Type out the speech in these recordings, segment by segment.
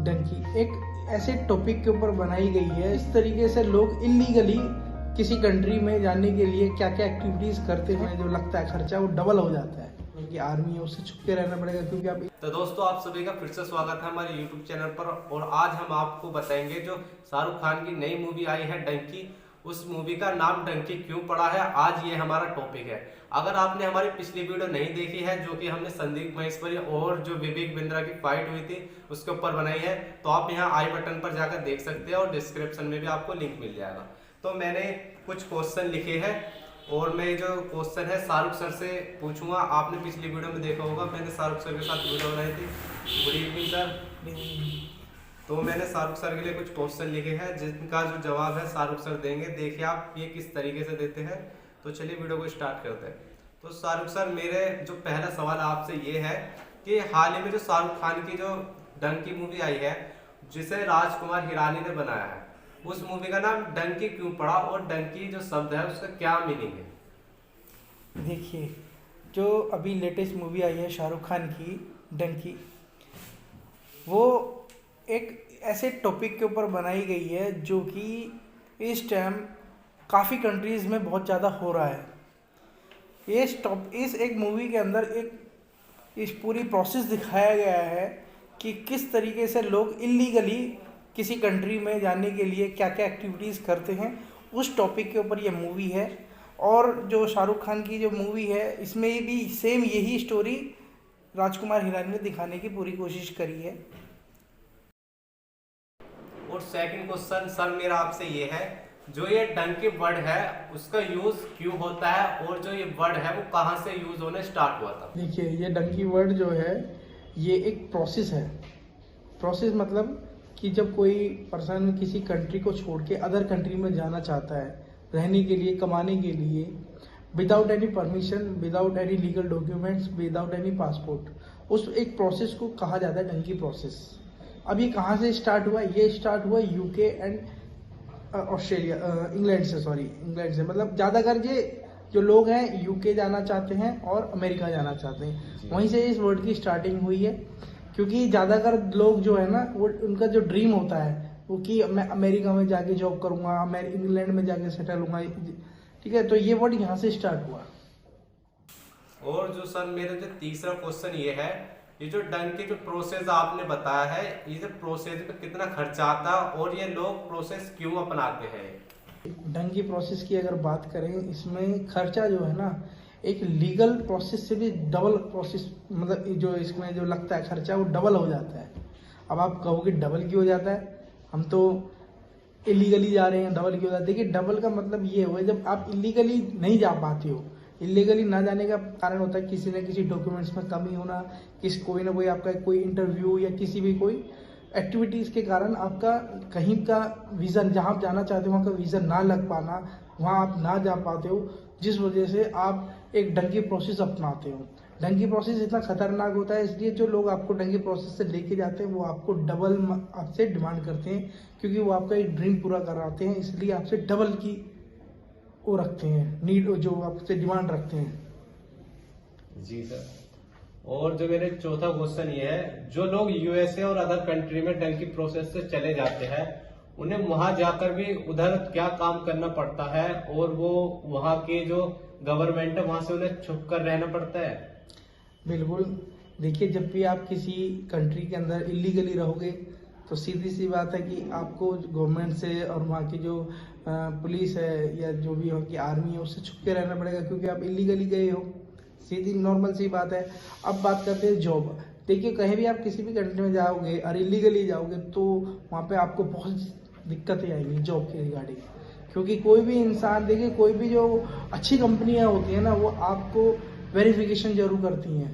डंकी एक ऐसे टॉपिक के ऊपर बनाई गई है। इस तरीके से लोग इलीगली किसी कंट्री में जाने के लिए क्या क्या एक्टिविटीज करते हैं, जो लगता है खर्चा वो डबल हो जाता है। क्योंकि आर्मी है उससे छुप के रहना पड़ेगा, क्योंकि आप तो दोस्तों आप सभी का फिर से स्वागत है हमारे YouTube चैनल पर। और आज हम आपको बताएंगे जो शाहरुख खान की नई मूवी आई है डंकी, उस मूवी का नाम डंकी क्यों पड़ा है। आज ये हमारा टॉपिक है। अगर आपने हमारी पिछली वीडियो नहीं देखी है, जो कि हमने संदीप महेश्वरी और जो विवेक बिंद्रा की फाइट हुई थी उसके ऊपर बनाई है, तो आप यहाँ आई बटन पर जाकर देख सकते हैं और डिस्क्रिप्शन में भी आपको लिंक मिल जाएगा। तो मैंने कुछ क्वेश्चन लिखे हैं और मैं जो क्वेश्चन है शाहरुख सर से पूछूंगा। आपने पिछली वीडियो में देखा होगा, मैंने शाहरुख सर के साथ वीडियो बनाई थी। Good evening sir. तो मैंने शाहरुख सर के लिए कुछ क्वेश्चन लिखे हैं जिनका जो जवाब है शाहरुख सर देंगे। देखिए आप ये किस तरीके से देते हैं। तो चलिए वीडियो को स्टार्ट करते हैं। तो शाहरुख सर, मेरे जो पहला सवाल आपसे ये है कि हाल ही में जो शाहरुख खान की जो डंकी मूवी आई है, जिसे राजकुमार हिरानी ने बनाया है, उस मूवी का नाम डंकी क्यों पड़ा और डंकी जो शब्द है उसका क्या मीनिंग है? देखिए, जो अभी लेटेस्ट मूवी आई है शाहरुख खान की डंकी, वो एक ऐसे टॉपिक के ऊपर बनाई गई है जो कि इस टाइम काफ़ी कंट्रीज़ में बहुत ज़्यादा हो रहा है। इस एक मूवी के अंदर इस पूरी प्रोसेस दिखाया गया है कि किस तरीके से लोग इलीगली किसी कंट्री में जाने के लिए क्या क्या एक्टिविटीज़ करते हैं। उस टॉपिक के ऊपर ये मूवी है। और जो शाहरुख खान की जो मूवी है, इसमें भी सेम यही स्टोरी राजकुमार हिरानी ने दिखाने की पूरी कोशिश करी है। और सेकंड क्वेश्चन सर मेरा आपसे ये है, जो ये डंकी वर्ड है उसका यूज क्यों होता है और जो ये वर्ड है वो कहाँ से यूज होने स्टार्ट हुआ था? देखिए, ये डंकी वर्ड जो है ये एक प्रोसेस है। प्रोसेस मतलब कि जब कोई पर्सन किसी कंट्री को छोड़ के अदर कंट्री में जाना चाहता है रहने के लिए, कमाने के लिए, without any permission, without any legal documents, without any passport, उस एक प्रोसेस को कहा जाता है डंकी प्रोसेस। अब ये कहाँ से स्टार्ट हुआ? ये स्टार्ट हुआ यूके एंड ऑस्ट्रेलिया, इंग्लैंड से। मतलब ज़्यादातर ये जो लोग हैं यूके जाना चाहते हैं और अमेरिका जाना चाहते हैं, वहीं से इस वर्ड की स्टार्टिंग हुई है। क्योंकि ज़्यादातर लोग जो है ना, वो उनका जो ड्रीम होता है वो कि मैं अमेरिका में जाके जॉब करूँगा, मैं इंग्लैंड में जाके सेटल होऊंगा। ठीक है, तो ये वर्ड यहाँ से स्टार्ट हुआ। और जो सर मेरा जो तीसरा क्वेश्चन ये है, ये जो डंकी जो प्रोसेस आपने बताया है, ये जो प्रोसेस पे कितना खर्चा आता है और ये लोग प्रोसेस क्यों अपनाते हैं? डंकी प्रोसेस की अगर बात करें, इसमें खर्चा जो है ना, एक लीगल प्रोसेस से भी डबल प्रोसेस, मतलब जो इसमें जो लगता है खर्चा वो डबल हो जाता है। अब आप कहोगे डबल क्यों हो जाता है, हम तो इलीगली जा रहे हैं, डबल क्यों हो जाता है? देखिए, डबल का मतलब ये हुआ जब आप इलीगली नहीं जा पाते हो। इलीगली ना जाने का कारण होता है किसी न किसी डॉक्यूमेंट्स में कमी होना, कोई ना कोई आपका कोई इंटरव्यू या किसी भी कोई एक्टिविटीज़ के कारण आपका कहीं का वीज़ा, जहाँ आप जाना चाहते हो वहाँ का वीज़ा ना लग पाना, वहाँ आप ना जा पाते हो, जिस वजह से आप एक डंकी प्रोसेस अपनाते हो। डंकी प्रोसेस इतना खतरनाक होता है, इसलिए जो लोग आपको डंकी प्रोसेस से लेके जाते हैं वो आपको डबल आपसे डिमांड करते हैं, क्योंकि वो आपका एक ड्रीम पूरा कराते हैं, इसलिए आपसे डबल की वो रखते हैं, नीड जो आपसे डिमांड रखते हैं। जी सर। और जो मेरे चौथा क्वेश्चन ये है, जो लोग यूएसए और अदर कंट्री में डंकी प्रोसेस से चले जाते हैं, उन्हें वहां जाकर भी उधर क्या काम करना पड़ता है और वो वहां के जो गवर्नमेंट है वहां से उन्हें छुप कर रहना पड़ता है? बिल्कुल। देखिए, जब भी आप किसी कंट्री के अंदर इलीगली रहोगे तो सीधी सी बात है कि आपको गवर्नमेंट से और वहाँ की जो पुलिस है या जो भी वहाँ की आर्मी है उससे छुप के रहना पड़ेगा, क्योंकि आप इलीगली गए हो। सीधी नॉर्मल सी बात है। अब बात करते हैं जॉब। देखिए, कहीं भी आप किसी भी कंट्री में जाओगे और इलीगली जाओगे तो वहाँ पे आपको बहुत दिक्कतें आएंगी जॉब के रिगार्डिंग। क्योंकि कोई भी इंसान, देखिए, कोई भी जो अच्छी कंपनियाँ होती हैं ना, वो आपको वेरिफिकेशन जरूर करती हैं,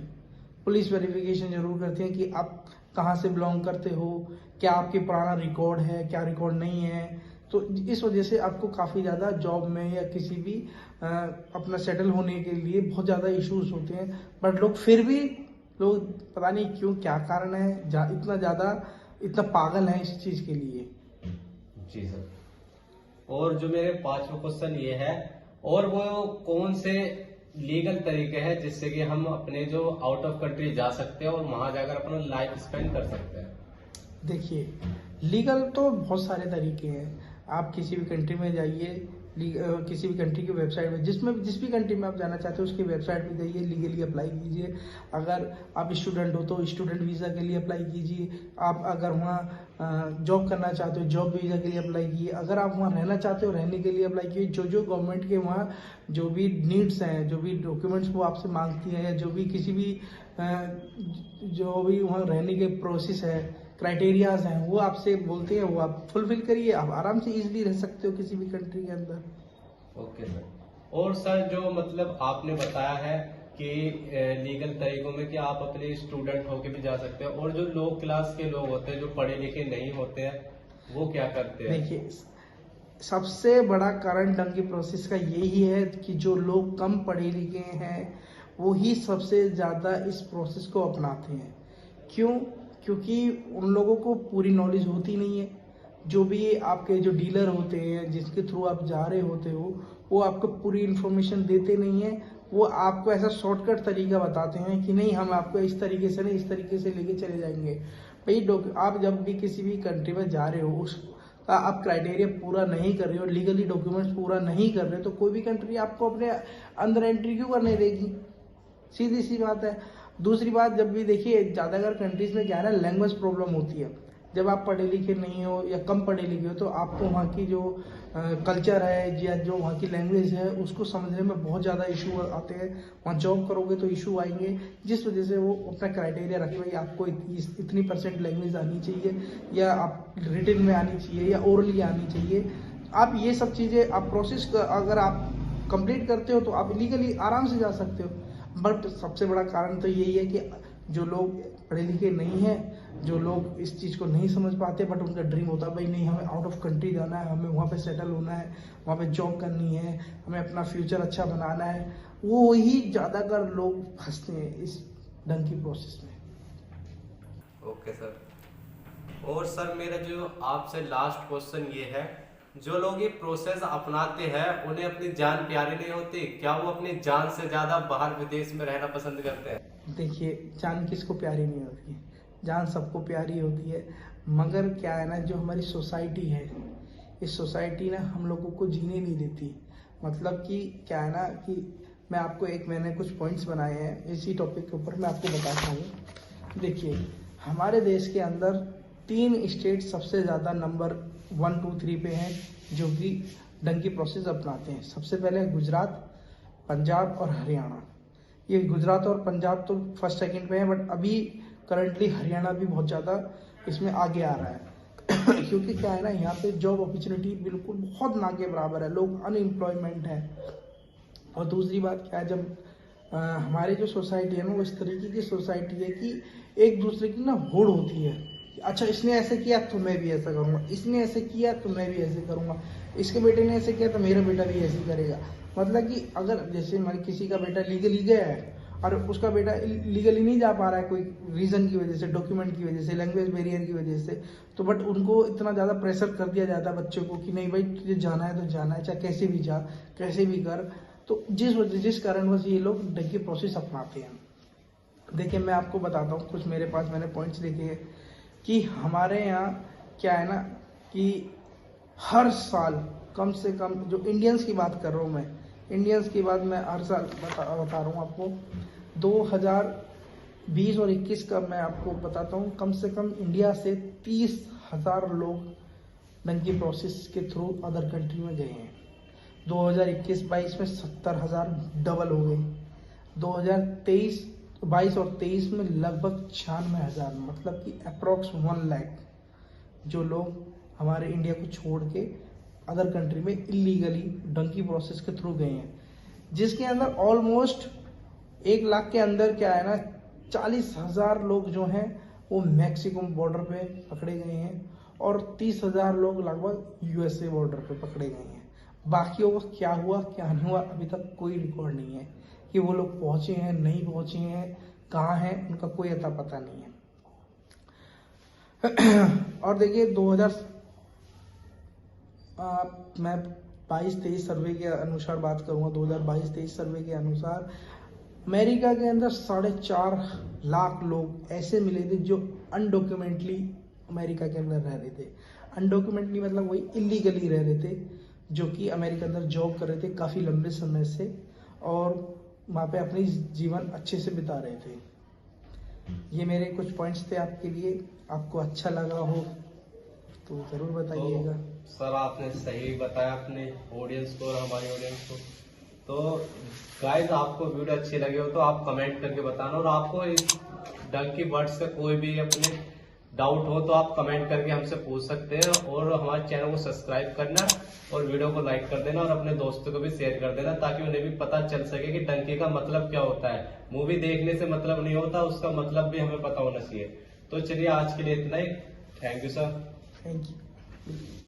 पुलिस वेरिफिकेशन जरूर करती हैं कि आप कहाँ से बिलोंग करते हो, क्या आपके पुराना रिकॉर्ड है, क्या रिकॉर्ड नहीं है। तो इस वजह से आपको काफ़ी ज़्यादा जॉब में या किसी भी अपना सेटल होने के लिए बहुत ज़्यादा इश्यूज होते हैं। बट लोग पता नहीं क्यों, क्या कारण है, इतना पागल है इस चीज़ के लिए। जी सर। और जो मेरे पांचवा क्वेश्चन ये है, और वो कौन से लीगल तरीके हैं जिससे कि हम अपने जो आउट ऑफ कंट्री जा सकते हैं और वहां जाकर अपना लाइफ स्पेंड कर सकते हैं? देखिए, लीगल तो बहुत सारे तरीके हैं। आप किसी भी कंट्री में जाइए, किसी भी कंट्री की वेबसाइट में, जिस भी कंट्री में आप जाना चाहते हो उसकी वेबसाइट पे जाइए, लीगली अप्लाई कीजिए। अगर आप स्टूडेंट हो तो स्टूडेंट वीज़ा के लिए अप्लाई कीजिए। आप अगर वहाँ जॉब करना चाहते हो, जॉब वीज़ा के लिए अप्लाई कीजिए। अगर आप वहाँ रहना चाहते हो, रहने के लिए अप्लाई कीजिए। जो गवर्नमेंट के वहाँ जो भी नीड्स हैं, जो भी डॉक्यूमेंट्स वो आपसे मांगती हैं, या जो भी किसी भी जो भी वहाँ रहने के प्रोसेस है, क्राइटेरियाज हैं, वो आपसे बोलते हैं, वो आप फुलफिल करिए। आप आराम से इजीली रह सकते हो किसी भी कंट्री के अंदर। Okay sir. और सर जो मतलब आपने बताया है कि लीगल तरीकों में कि आप अपने स्टूडेंट होके भी जा सकते हैं, और जो लो क्लास के लोग होते हैं जो पढ़े लिखे नहीं होते हैं वो क्या करते हैं? देखिए, सबसे बड़ा कारण डंकी प्रोसेस का यही है कि जो लोग कम पढ़े लिखे हैं वो ही सबसे ज़्यादा इस प्रोसेस को अपनाते हैं। क्यों? क्योंकि उन लोगों को पूरी नॉलेज होती नहीं है। जो भी आपके जो डीलर होते हैं, जिसके थ्रू आप जा रहे होते हो, वो आपको पूरी इन्फॉर्मेशन देते नहीं है। वो आपको ऐसा शॉर्टकट तरीका बताते हैं कि नहीं, हम आपको इस तरीके से नहीं, इस तरीके से लेके चले जाएंगे। भाई, आप जब भी किसी भी कंट्री में जा रहे हो, उसका आप क्राइटेरिया पूरा नहीं कर रहे हो, लीगली डॉक्यूमेंट्स पूरा नहीं कर रहे, तो कोई भी कंट्री आपको अपने अंदर एंट्री क्यों करने देगी? सीधी सी बात है। दूसरी बात, जब भी देखिए, ज़्यादातर कंट्रीज में क्या है ना, लैंग्वेज प्रॉब्लम होती है। जब आप पढ़े लिखे नहीं हो या कम पढ़े लिखे हो तो आपको वहाँ की जो कल्चर है या जो वहाँ की लैंग्वेज है उसको समझने में बहुत ज़्यादा इशू आते हैं। वहाँ जॉब करोगे तो इशू आएंगे, जिस वजह से वो अपना क्राइटेरिया रखे हुए आपको इतनी % लैंग्वेज आनी चाहिए, या आप रिटन में आनी चाहिए, या ओरली आनी चाहिए। आप ये सब चीज़ें आप प्रोसेस अगर आप कंप्लीट करते हो तो आप लीगली आराम से जा सकते हो। बट सबसे बड़ा कारण तो यही है कि जो लोग पढ़े लिखे नहीं हैं, जो लोग इस चीज़ को नहीं समझ पाते, बट उनका ड्रीम होता है भाई नहीं, हमें आउट ऑफ कंट्री जाना है, हमें वहाँ पे सेटल होना है, वहाँ पे जॉब करनी है, हमें अपना फ्यूचर अच्छा बनाना है, वो ही ज़्यादातर लोग फंसते हैं इस ढंग की प्रोसेस में। Okay sir. और सर मेरा जो आपसे लास्ट क्वेश्चन ये है, जो लोग ये प्रोसेस अपनाते हैं उन्हें अपनी जान प्यारी नहीं होती? क्या वो अपनी जान से ज्यादा बाहर विदेश में रहना पसंद करते हैं? देखिए, जान किसको प्यारी नहीं होती? जान सबको प्यारी होती है, मगर क्या है ना, जो हमारी सोसाइटी है, इस सोसाइटी ना हम लोगों को जीने नहीं देती। मतलब कि क्या है ना कि मैंने कुछ पॉइंट्स बनाए हैं इसी टॉपिक के ऊपर, मैं आपको बताता हूँ। देखिए, हमारे देश के अंदर 3 स्टेट सबसे ज़्यादा नंबर 1, 2, 3 पे हैं जो कि डंकी प्रोसेस अपनाते हैं। सबसे पहले गुजरात, पंजाब और हरियाणा। ये गुजरात और पंजाब तो फर्स्ट सेकंड पे हैं, बट अभी करंटली हरियाणा भी बहुत ज़्यादा इसमें आगे आ रहा है। क्योंकि क्या है ना, यहाँ पे जॉब अपॉर्चुनिटी बिल्कुल बहुत ना के बराबर है, लोग अनएम्प्लॉयमेंट है। और दूसरी बात क्या है, जब हमारी जो सोसाइटी है ना, वो इस तरीके की सोसाइटी है कि एक दूसरे की ना होड़ होती है। अच्छा, इसने ऐसे किया तो मैं भी ऐसा करूँगा, इसने ऐसे किया तो मैं भी ऐसे करूँगा, इसके बेटे ने ऐसे किया तो मेरा बेटा भी ऐसे करेगा। मतलब कि अगर जैसे किसी का बेटा लीगली गया है और उसका बेटा लीगली नहीं जा पा रहा है कोई रीज़न की वजह से, डॉक्यूमेंट की वजह से, लैंग्वेज बैरियर की वजह से, तो बट उनको इतना ज़्यादा प्रेशर कर दिया जाता है बच्चों को कि नहीं भाई, तुझे जाना है तो जाना है, चाहे कैसे भी जा, कैसे भी कर। तो जिस कारणवश ये लोग डंकी प्रोसेस अपनाते हैं। देखिए, मैं आपको बताता हूँ कुछ मेरे पास मैंने पॉइंट्स लिखे हैं कि हमारे यहाँ क्या है ना कि हर साल कम से कम, जो इंडियंस की बात कर रहा हूँ मैं हर साल बता रहा हूँ आपको, 2020 और 21 का मैं आपको बताता हूँ, कम से कम इंडिया से 30,000 लोग डंकी प्रोसेस के थ्रू अदर कंट्री में गए हैं। 2021-22 में 70,000 डबल हो गए। 2022 और 23 में लगभग 96,000, मतलब कि अप्रॉक्स 1 लाख जो लोग हमारे इंडिया को छोड़ के अदर कंट्री में इलीगली डंकी प्रोसेस के थ्रू गए हैं, जिसके अंदर ऑलमोस्ट 1 लाख के अंदर क्या है ना, 40,000 लोग जो हैं वो मैक्सिको बॉर्डर पे पकड़े गए हैं, और 30,000 लोग लगभग यूएसए बॉर्डर पे पकड़े गए हैं। बाकियों का क्या हुआ क्या नहीं हुआ अभी तक कोई रिकॉर्ड नहीं है कि वो लोग पहुंचे हैं नहीं पहुंचे हैं, कहाँ हैं, उनका कोई अता पता नहीं है। और देखिए, मैं 22-23 सर्वे के अनुसार बात करूंगा, 2022-23 सर्वे के अनुसार अमेरिका के अंदर 4.5 लाख लोग ऐसे मिले थे जो अनडॉक्यूमेंटली अमेरिका के अंदर रह रहे थे। अनडॉक्यूमेंटली मतलब वही इलीगली रह रहे थे, जो कि अमेरिका के अंदर जॉब कर रहे थे काफ़ी लंबे समय से और वहाँ पे अपनी जीवन अच्छे से बिता रहे थे। ये मेरे कुछ पॉइंट्स थे आपके लिए, आपको अच्छा लगा हो तो ज़रूर बताइएगा। तो सर आपने सही बताया अपने ऑडियंस को और हमारी ऑडियंस को। तो गाइस आपको वीडियो अच्छी लगी हो तो आप कमेंट करके बताना, और आपको इस डंकी बर्ड्स से कोई भी अपने डाउट हो तो आप कमेंट करके हमसे पूछ सकते हैं, और हमारे चैनल को सब्सक्राइब करना और वीडियो को लाइक कर देना और अपने दोस्तों को भी शेयर कर देना, ताकि उन्हें भी पता चल सके कि डंकी का मतलब क्या होता है। मूवी देखने से मतलब नहीं होता, उसका मतलब भी हमें पता होना चाहिए। तो चलिए आज के लिए इतना ही। Thank you sir. Thank you.